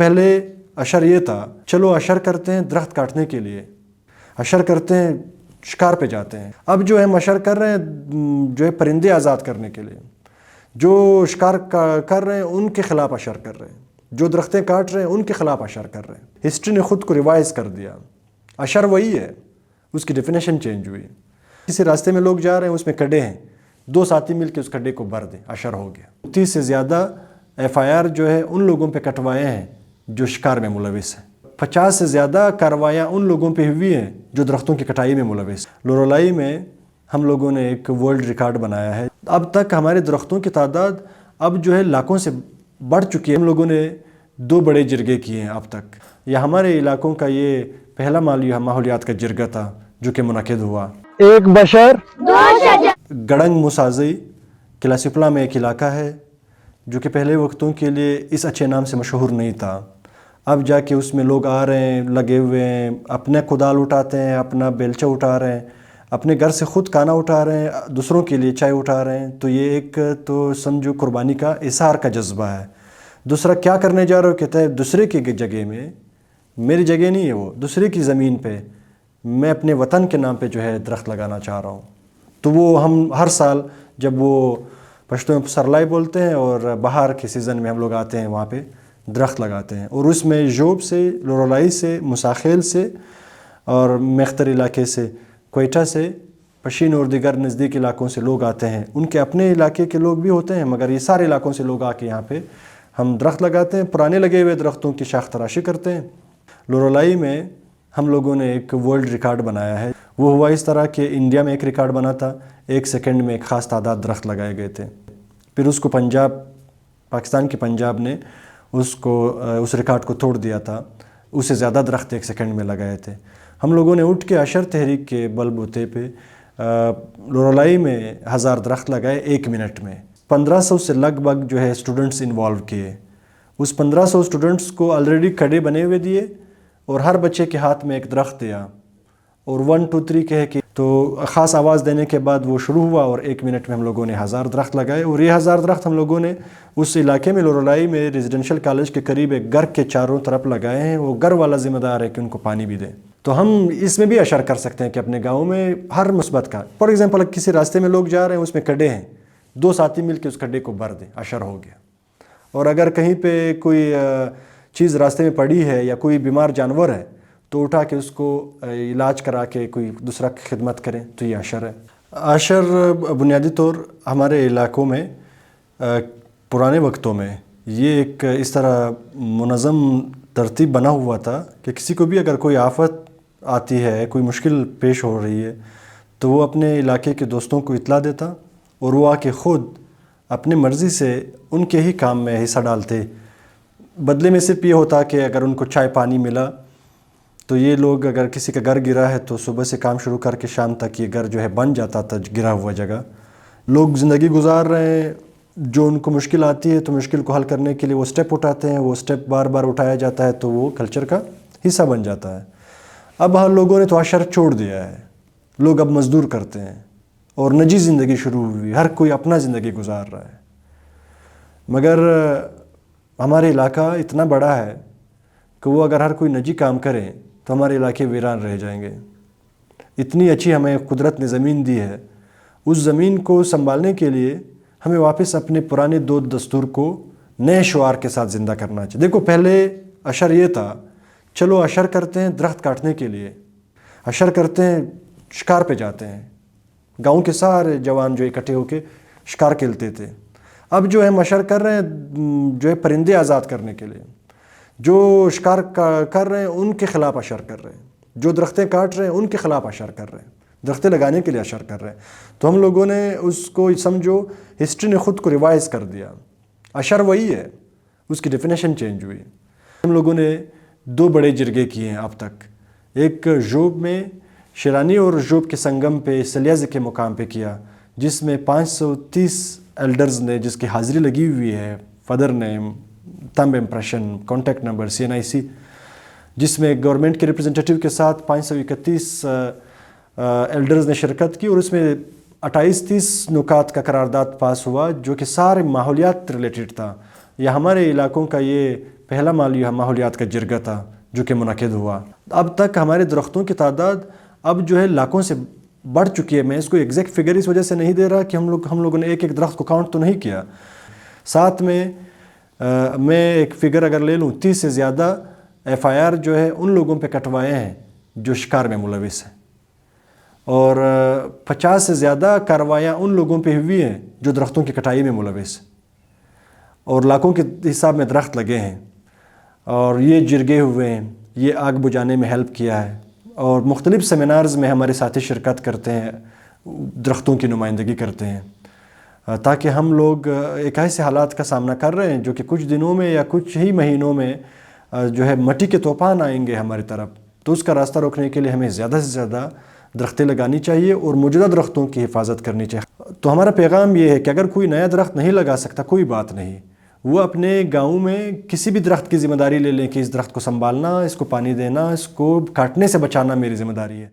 پہلے اشر یہ تھا، چلو اشر کرتے ہیں درخت کاٹنے کے لیے، اشر کرتے ہیں شکار پہ جاتے ہیں۔ اب جو ہم اشر کر رہے ہیں جو ہے پرندے آزاد کرنے کے لیے، جو شکار کر رہے ہیں ان کے خلاف اشر کر رہے ہیں، جو درختیں کاٹ رہے ہیں ان کے خلاف اشر کر رہے ہیں۔ ہسٹری نے خود کو ریوائز کر دیا، اشر وہی ہے، اس کی ڈیفینیشن چینج ہوئی۔ کسی راستے میں لوگ جا رہے ہیں، اس میں کھڈے ہیں، 2 ساتھی مل کے اس کھڈے کو بھر دیں، اشر ہو گیا۔ 30 سے زیادہ FIR جو ہے ان لوگوں پہ کٹوائے ہیں جو شکار میں ملوث ہیں۔ 50 سے زیادہ کارروائیاں ان لوگوں پہ ہوئی ہیں جو درختوں کی کٹائی میں ملوث ہیں۔ لورولائی میں ہم لوگوں نے ایک ورلڈ ریکارڈ بنایا ہے۔ اب تک ہمارے درختوں کی تعداد اب جو ہے لاکھوں سے بڑھ چکی ہے۔ ہم لوگوں نے 2 بڑے جرگے کیے ہیں اب تک۔ یہ ہمارے علاقوں کا یہ پہلا ماحولیات کا جرگہ تھا جو کہ منعقد ہوا۔ ایک بشر گڑنگ مسازی کلاسیپلا میں ایک علاقہ ہے جو کہ پہلے وقتوں کے لیے اس اچھے نام سے مشہور نہیں تھا۔ اب جا کے اس میں لوگ آ رہے ہیں، لگے ہوئے ہیں، اپنے کدال اٹھاتے ہیں، اپنا بیلچہ اٹھا رہے ہیں، اپنے گھر سے خود کھانا اٹھا رہے ہیں، دوسروں کے لیے چائے اٹھا رہے ہیں۔ تو یہ ایک تو سمجھو قربانی کا اظہار کا جذبہ ہے۔ دوسرا کیا کرنے جا رہے ہو؟ کہتا ہے دوسرے کی جگہ میں، میری جگہ نہیں ہے وہ، دوسرے کی زمین پہ میں اپنے وطن کے نام پہ جو ہے درخت لگانا چاہ رہا ہوں۔ تو وہ ہم ہر سال جب وہ پشتو میں سرلائی بولتے ہیں اور بہار کے سیزن میں ہم لوگ آتے ہیں وہاں پہ درخت لگاتے ہیں، اور اس میں جوب سے، لورولائی سے، مساخیل سے اور میختر علاقے سے، کوئٹہ سے، پشین اور دیگر نزدیک علاقوں سے لوگ آتے ہیں۔ ان کے اپنے علاقے کے لوگ بھی ہوتے ہیں، مگر یہ سارے علاقوں سے لوگ آ کے یہاں پہ ہم درخت لگاتے ہیں، پرانے لگے ہوئے درختوں کی شاخ تراشی کرتے ہیں۔ لورولائی میں ہم لوگوں نے ایک ورلڈ ریکارڈ بنایا ہے۔ وہ ہوا اس طرح کہ انڈیا میں ایک ریکارڈ بنا تھا، 1 سیکنڈ میں ایک خاص تعداد درخت لگائے گئے تھے۔ پھر اس کو پاکستان کے پنجاب نے اس ریکارڈ کو توڑ دیا تھا، اس سے زیادہ درخت 1 سیکنڈ میں لگائے تھے۔ ہم لوگوں نے اٹھ کے اشر تحریک کے بل بوتے پہ لورولائی میں 1000 درخت لگائے 1 منٹ میں۔ 1500 سے لگ بھگ جو ہے اسٹوڈنٹس انوالو کیے۔ اس 1500 اسٹوڈنٹس کو آلریڈی کھڈے بنے ہوئے دیے اور ہر بچے کے ہاتھ میں ایک درخت دیا، اور 1 2 3 کہہ کے تو خاص آواز دینے کے بعد وہ شروع ہوا، اور 1 منٹ میں ہم لوگوں نے 1000 درخت لگائے۔ اور یہ 1000 درخت ہم لوگوں نے اس علاقے میں لورولائی میں ریزیڈینشل کالج کے قریب ایک گھر کے چاروں طرف لگائے ہیں۔ وہ گھر والا ذمہ دار ہے کہ ان کو پانی بھی دے۔ تو ہم اس میں بھی اشر کر سکتے ہیں کہ اپنے گاؤں میں ہر مثبت کا، فار ایگزامپل کسی راستے میں لوگ جا رہے ہیں، اس میں کھڈے ہیں، 2 ساتھی مل کے اس کھڈے کو بھر دیں، اشر ہو گیا۔ اور اگر کہیں پہ کوئی چیز راستے میں پڑی ہے یا کوئی بیمار جانور ہے تو اٹھا کے اس کو علاج کرا کے کوئی دوسرا خدمت کریں، تو یہ اشر ہے۔ اشر بنیادی طور ہمارے علاقوں میں پرانے وقتوں میں یہ ایک اس طرح منظم ترتیب بنا ہوا تھا کہ کسی کو بھی اگر کوئی آفت آتی ہے، کوئی مشکل پیش ہو رہی ہے، تو وہ اپنے علاقے کے دوستوں کو اطلاع دیتا اور وہ آ کے خود اپنے مرضی سے ان کے ہی کام میں حصہ ڈالتے۔ بدلے میں صرف یہ ہوتا کہ اگر ان کو چائے پانی ملا تو یہ لوگ، اگر کسی کا گھر گرا ہے تو صبح سے کام شروع کر کے شام تک یہ گھر جو ہے بن جاتا تھا گرا ہوا جگہ۔ لوگ زندگی گزار رہے ہیں، جو ان کو مشکل آتی ہے تو مشکل کو حل کرنے کے لیے وہ سٹیپ اٹھاتے ہیں، وہ سٹیپ بار بار اٹھایا جاتا ہے تو وہ کلچر کا حصہ بن جاتا ہے۔ اب ہم لوگوں نے تو اشر چھوڑ دیا ہے، لوگ اب مزدور کرتے ہیں اور نجی زندگی شروع ہوئی، ہر کوئی اپنا زندگی گزار رہا ہے۔ مگر ہمارے علاقہ اتنا بڑا ہے کہ وہ اگر ہر کوئی نجی کام کرے تو ہمارے علاقے ویران رہ جائیں گے۔ اتنی اچھی ہمیں قدرت نے زمین دی ہے، اس زمین کو سنبھالنے کے لیے ہمیں واپس اپنے پرانے دود دستور کو نئے شعار کے ساتھ زندہ کرنا چاہیے۔ دیکھو پہلے اشر یہ تھا، چلو اشر کرتے ہیں درخت کاٹنے کے لیے، اشر کرتے ہیں شکار پہ جاتے ہیں، گاؤں کے سارے جوان جو اکٹھے ہو کے شکار کھیلتے تھے۔ اب جو ہم اشر کر رہے ہیں جو ہے پرندے آزاد کرنے کے لیے، جو شکار کر رہے ہیں ان کے خلاف اشر کر رہے ہیں، جو درختیں کاٹ رہے ہیں ان کے خلاف اشر کر رہے ہیں، درختیں لگانے کے لیے اشر کر رہے ہیں۔ تو ہم لوگوں نے اس کو سمجھو ہسٹری نے خود کو ریوائز کر دیا، اشر وہی ہے، اس کی ڈیفینیشن چینج ہوئی۔ ہم لوگوں نے 2 بڑے جرگے کیے ہیں اب تک، ایک جوب میں شیرانی اور جوب کے سنگم پہ سلیاز کے مقام پہ کیا، جس میں 530 ایلڈرز نے، جس کی حاضری لگی ہوئی ہے، father name, thumb impression, contact number, CNIC، جس میں گورنمنٹ کے ریپرزنٹیٹیو کے ساتھ 531 ایلڈرز نے شرکت کی، اور اس میں 28-30 نکات کا قرارداد پاس ہوا جو کہ سارے ماحولیات ریلیٹڈ تھا۔ یہ ہمارے علاقوں کا یہ پہلا ماحولیات کا جرگہ تھا جو کہ منعقد ہوا. اب تک ہمارے درختوں کی تعداد اب جو ہے لاکھوں سے بڑھ چکی ہے. میں اس کو ایگزیکٹ فگر اس وجہ سے نہیں دے رہا کہ ہم لوگوں نے ایک ایک درخت کو کاؤنٹ تو نہیں کیا. ساتھ میں ایک فگر اگر لے لوں 30 سے زیادہ FIR جو ہے ان لوگوں پہ کٹوائے ہیں جو شکار میں ملوث ہیں، اور 50 سے زیادہ کارروائیاں ان لوگوں پہ ہوئی ہیں جو درختوں کی کٹائی میں ملوث ہیں، اور لاکھوں کے حساب میں درخت لگے ہیں. اور یہ جرگے ہوئے ہیں، یہ آگ بجھانے میں ہیلپ کیا ہے، اور مختلف سیمینارز میں ہمارے ساتھی شرکت کرتے ہیں، درختوں کی نمائندگی کرتے ہیں، تاکہ ہم لوگ ایک ایسے حالات کا سامنا کر رہے ہیں جو کہ کچھ دنوں میں یا کچھ ہی مہینوں میں جو ہے مٹی کے طوفان آئیں گے ہماری طرف. تو اس کا راستہ روکنے کے لیے ہمیں زیادہ سے زیادہ درختیں لگانی چاہیے اور موجودہ درختوں کی حفاظت کرنی چاہیے. تو ہمارا پیغام یہ ہے کہ اگر کوئی نیا درخت نہیں لگا سکتا کوئی بات نہیں، وہ اپنے گاؤں میں کسی بھی درخت کی ذمہ داری لے لیں کہ اس درخت کو سنبھالنا، اس کو پانی دینا، اس کو کاٹنے سے بچانا میری ذمہ داری ہے.